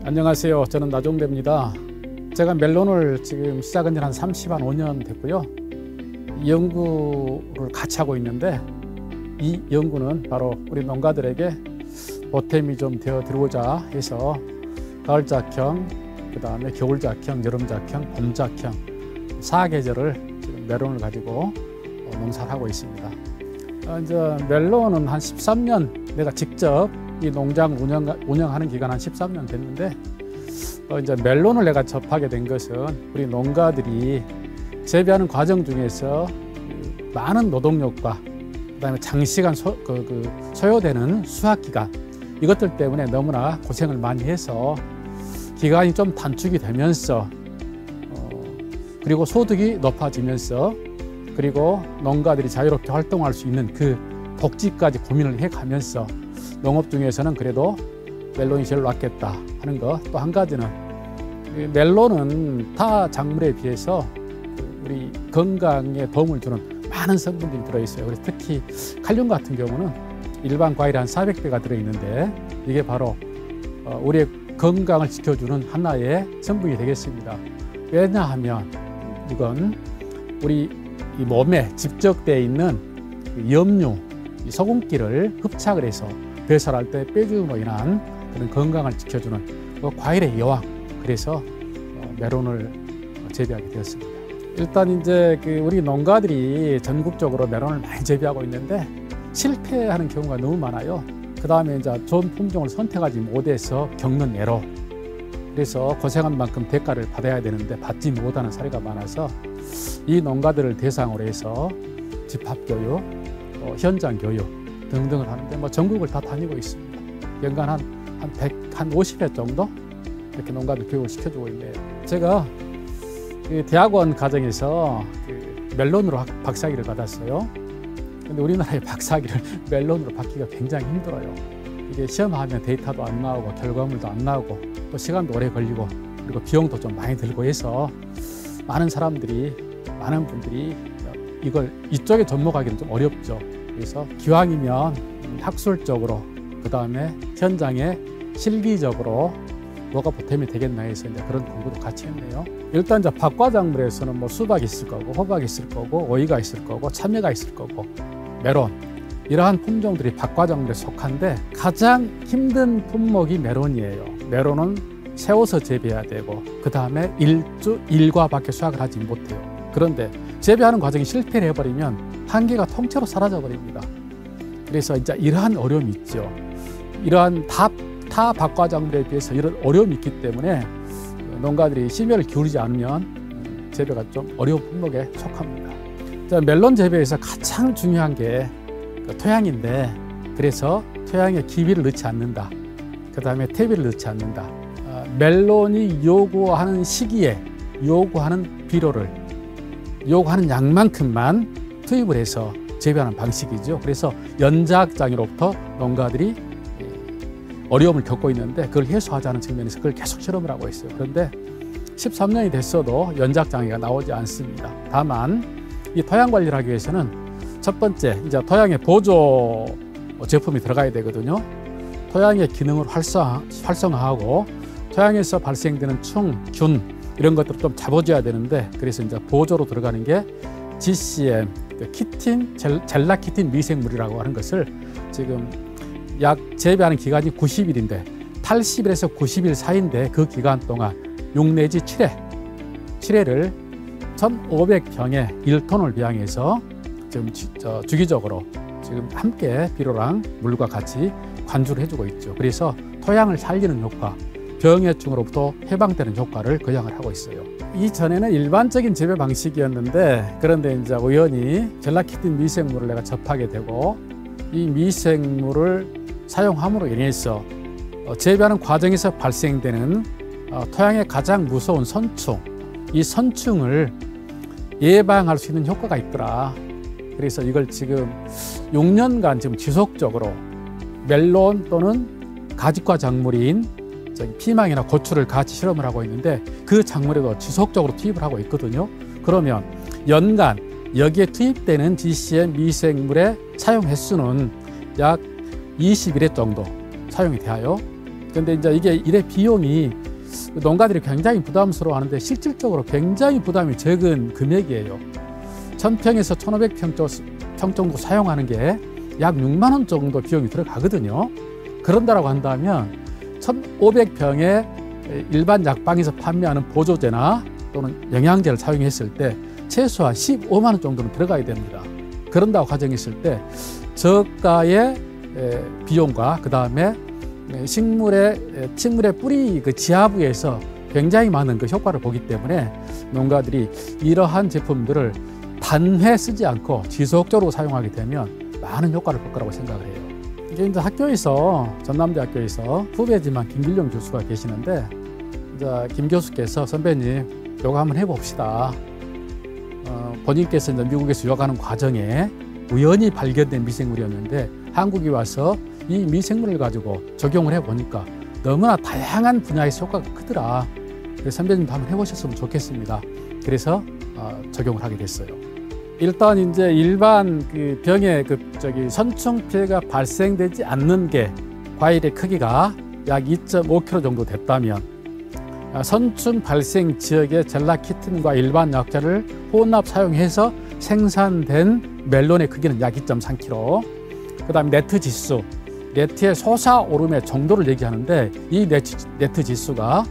안녕하세요. 저는 나종대입니다. 제가 멜론을 지금 시작한 지 한 5년 됐고요. 이 연구를 같이 하고 있는데 이 연구는 바로 우리 농가들에게 보탬이 좀 되어 들어오자 해서 가을작형, 그 다음에 겨울작형, 여름작형, 봄작형 4계절을 지금 멜론을 가지고 농사를 하고 있습니다. 이제 멜론은 한 13년 내가 직접 이 농장 운영하는 기간 한 13년 됐는데 이제 멜론을 내가 접하게 된 것은 우리 농가들이 재배하는 과정 중에서 많은 노동력과 그다음에 장시간 소요되는 수확 기간 이것들 때문에 너무나 고생을 많이 해서 기간이 좀 단축이 되면서 그리고 소득이 높아지면서 그리고 농가들이 자유롭게 활동할 수 있는 그 복지까지 고민을 해가면서 농업 중에서는 그래도 멜론이 제일 낫겠다 하는 거. 또 한 가지는 멜론은 타 작물에 비해서 우리 건강에 도움을 주는 많은 성분들이 들어있어요. 그래서 특히 칼륨 같은 경우는 일반 과일에 한 400배가 들어있는데 이게 바로 우리의 건강을 지켜주는 하나의 성분이 되겠습니다. 왜냐하면 이건 우리 이 몸에 집적되어 있는 염류, 소금기를 흡착을 해서 배설할 때 빼줌으로 인한 그런 건강을 지켜주는 과일의 여왕. 그래서 멜론을 재배하게 되었습니다. 일단 이제 우리 농가들이 전국적으로 멜론을 많이 재배하고 있는데 실패하는 경우가 너무 많아요. 그 다음에 이제 좋은 품종을 선택하지 못해서 겪는 애로. 그래서 고생한 만큼 대가를 받아야 되는데 받지 못하는 사례가 많아서 이 농가들을 대상으로 해서 집합교육, 현장 교육 등등을 하는데 전국을 다 다니고 있습니다. 연간 한 50회 정도 이렇게 농가들 교육을 시켜주고 있네요. 제가 대학원 과정에서 멜론으로 박사학위를 받았어요. 근데 우리나라의 박사학위를 멜론으로 받기가 굉장히 힘들어요. 이게 시험하면 데이터도 안 나오고 결과물도 안 나오고 또 시간도 오래 걸리고 그리고 비용도 좀 많이 들고 해서 많은 분들이 이쪽에 접목하기는 좀 어렵죠. 그래서 기왕이면 학술적으로 그 다음에 현장에 실기적으로 뭐가 보탬이 되겠나 해서 이제 그런 공부도 같이 했네요. 일단 이제 박과작물에서는 수박이 있을 거고 호박이 있을 거고 오이가 있을 거고 참외가 있을 거고 멜론 이러한 품종들이 박과작물에 속한데 가장 힘든 품목이 멜론이에요. 멜론은 세워서 재배해야 되고 그 다음에 일과밖에 수확을 하지 못해요. 그런데 재배하는 과정이 실패를 해버리면 한 개가 통째로 사라져 버립니다. 그래서 이제 이러한 어려움이 있죠. 이러한 타 박과작물에 비해서 이런 어려움이 있기 때문에 농가들이 심혈을 기울이지 않으면 재배가 좀 어려운 품목에 속합니다. 자, 멜론 재배에서 가장 중요한 게 토양인데 그래서 토양에 기비를 넣지 않는다. 그 다음에 퇴비를 넣지 않는다. 멜론이 요구하는 시기에 요구하는 비료를 요구하는 양만큼만 투입을 해서 재배하는 방식이죠. 그래서 연작장애로부터 농가들이 어려움을 겪고 있는데 그걸 해소하자는 측면에서 그걸 계속 실험을 하고 있어요. 그런데 13년이 됐어도 연작장애가 나오지 않습니다. 다만 이 토양 관리를 하기 위해서는 첫 번째 이제 토양에 보조 제품이 들어가야 되거든요. 토양의 기능을 활성화하고 토양에서 발생되는 충, 균 이런 것들을 좀 잡아줘야 되는데 그래서 이제 보조로 들어가는 게 GCM, 키틴, 젤라키틴 미생물이라고 하는 것을 지금 약 재배하는 기간이 90일인데 80일에서 90일 사이인데 그 기간 동안 6 내지 7회를 1,500평에 1톤을 배양해서 지금 주기적으로 지금 함께 비료랑 물과 같이 관주를 해주고 있죠. 그래서 토양을 살리는 효과, 병해충으로부터 해방되는 효과를 거양을 하고 있어요. 이전에는 일반적인 재배 방식이었는데 그런데 이제 우연히 젤라키틴 미생물을 내가 접하게 되고 이 미생물을 사용함으로 인해서 재배하는 과정에서 발생되는 토양의 가장 무서운 선충, 이 선충을 예방할 수 있는 효과가 있더라. 그래서 이걸 지금 6년간 지금 지속적으로 멜론 또는 가지과 작물인 피망이나 고추를 같이 실험을 하고 있는데 그 작물에도 지속적으로 투입을 하고 있거든요. 그러면 연간 여기에 투입되는 GCM 미생물의 사용 횟수는 약 21회 정도 사용이 돼요. 그런데 이제 이게 일의 비용이 농가들이 굉장히 부담스러워하는데 실질적으로 굉장히 부담이 적은 금액이에요. 1000평에서 1500평 정도 사용하는 게 약 6만 원 정도 비용이 들어가거든요. 그런다라고 한다면 1500평에 일반 약방에서 판매하는 보조제나 또는 영양제를 사용했을 때 최소한 15만 원 정도는 들어가야 됩니다. 그런다고 가정했을 때 저가의 비용과 그 다음에 식물의 뿌리 그 지하부에서 굉장히 많은 그 효과를 보기 때문에 농가들이 이러한 제품들을 단회 쓰지 않고 지속적으로 사용하게 되면 많은 효과를 볼 거라고 생각을 해요. 이제 학교에서 전남대학교에서 후배지만 김길용 교수가 계시는데 이제 김 교수께서 선배님 요거 한번 해봅시다. 본인께서 이제 미국에서 유학하는 과정에 우연히 발견된 미생물이었는데 한국에 와서 이 미생물을 가지고 적용을 해보니까 너무나 다양한 분야에서 효과가 크더라. 그래서 선배님도 한번 해보셨으면 좋겠습니다. 그래서 적용을 하게 됐어요. 일단 이제 일반 그 병에 선충 피해가 발생되지 않는 게 과일의 크기가 약 2.5kg 정도 됐다면 선충 발생 지역의 젤라키틴과 일반 약재를 혼합 사용해서 생산된 멜론의 크기는 약 2.3kg. 그 다음에 네트 지수, 네트의 솟아오름의 정도를 얘기하는데 이 네트 지수가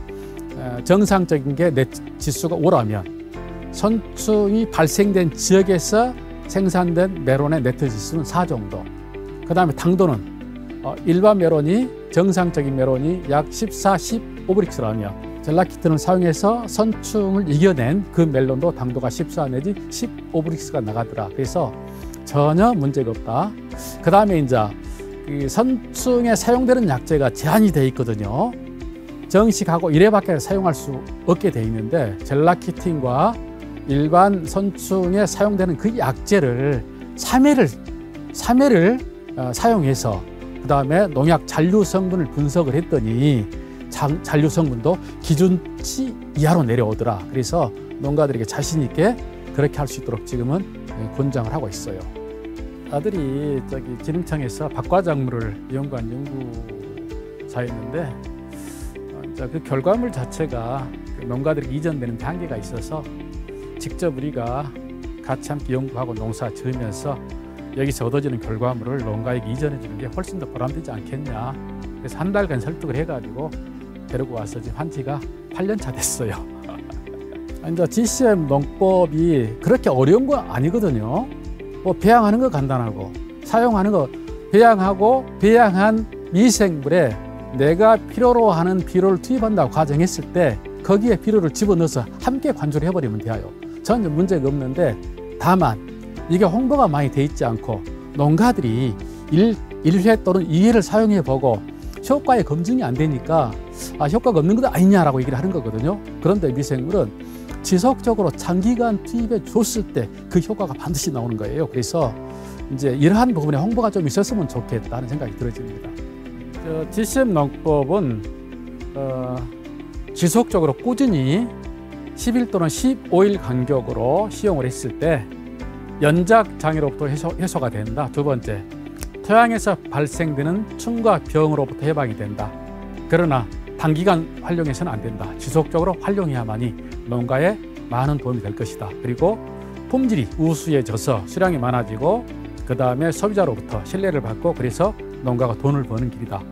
정상적인 게 네트 지수가 5라면 선충이 발생된 지역에서 생산된 메론의 네트 지수는 4 정도. 그 다음에 당도는 일반 메론이 정상적인 메론이 약 14, 15브릭스라면 젤라키틴을 사용해서 선충을 이겨낸 그 멜론도 당도가 14 내지 15브릭스가 나가더라. 그래서 전혀 문제가 없다. 그 다음에 이제 그 선충에 사용되는 약재가 제한이 돼 있거든요. 정식하고 1회밖에 사용할 수 없게 돼 있는데 젤라키틴과 일반 선충에 사용되는 그 약재를 3회를 사용해서 그 다음에 농약 잔류 성분을 분석을 했더니 잔류 성분도 기준치 이하로 내려오더라. 그래서 농가들에게 자신 있게 그렇게 할 수 있도록 지금은 권장을 하고 있어요. 아들이 기능청에서 박과작물을 연구한 연구자였는데 그 결과물 자체가 농가들에게 이전되는 한계가 있어서 직접 우리가 같이 함께 연구하고 농사 지으면서 여기서 얻어지는 결과물을 농가에게 이전해 주는 게 훨씬 더 보람되지 않겠냐. 그래서 한 달간 설득을 해가지고 데리고 와서 지금 한 지가 8년 차 됐어요. 이제 GCM 농법이 그렇게 어려운 건 아니거든요. 뭐 배양하는 거 간단하고 사용하는 거 배양하고 배양한 미생물에 내가 필요로 하는 비료를 투입한다고 가정했을 때 거기에 비료를 집어넣어서 함께 관조를 해버리면 돼요. 전혀 문제가 없는데 다만 이게 홍보가 많이 돼 있지 않고 농가들이 1회 또는 2회를 사용해 보고 효과의 검증이 안 되니까 효과가 없는 것 아니냐라고 얘기를 하는 거거든요. 그런데 미생물은 지속적으로 장기간 투입해 줬을 때 그 효과가 반드시 나오는 거예요. 그래서 이제 이러한 부분에 홍보가 좀 있었으면 좋겠다는 생각이 들어집니다. GCM 농법은 지속적으로 꾸준히 10일 또는 15일 간격으로 시용을 했을 때 연작 장애로부터 해소가 된다. 두 번째, 토양에서 발생되는 충과 병으로부터 해방이 된다. 그러나 단기간 활용해서는 안 된다. 지속적으로 활용해야만이 농가에 많은 도움이 될 것이다. 그리고 품질이 우수해져서 수량이 많아지고 그 다음에 소비자로부터 신뢰를 받고 그래서 농가가 돈을 버는 길이다.